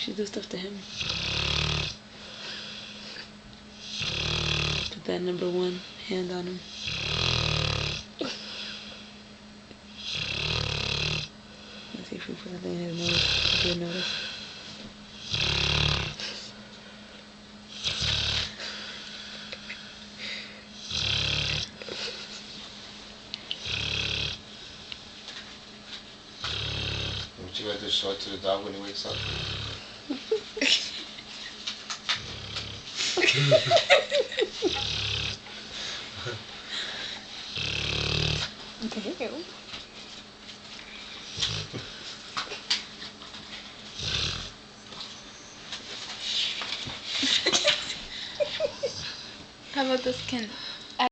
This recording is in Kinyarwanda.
should do stuff to him. Put that number one hand on him. Let's see if we put something in his nose. If he'll notice. What you gotta do, show it to the dog when he wakes up? Damn. How about the skin?